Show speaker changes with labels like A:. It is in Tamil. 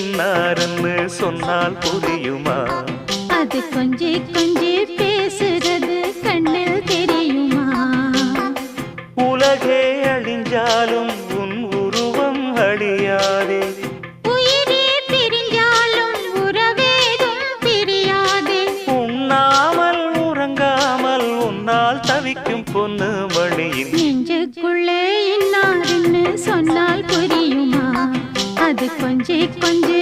A: இன்னாருன்னு சொன்னால் புரியுமா?
B: அது கொஞ்சி கொஞ்சி பேசுறது கண்ணில் தெரியுமா?
A: உலகே அழிஞ்சாலும் உன் உருவம் அழியாதே.
B: உயிரே பிரிஞ்சாலும் உறவேதும் பிரியாதே.
A: உண்ணாமல் உறங்காமல் உன்னால் தவிக்கும் பொண்ணு மணியின்
B: நெஞ்சுக்குள்ளே இன்னாருன்னு சொன்னால் புரியுமா? அது கொஞ்சி கொஞ்சி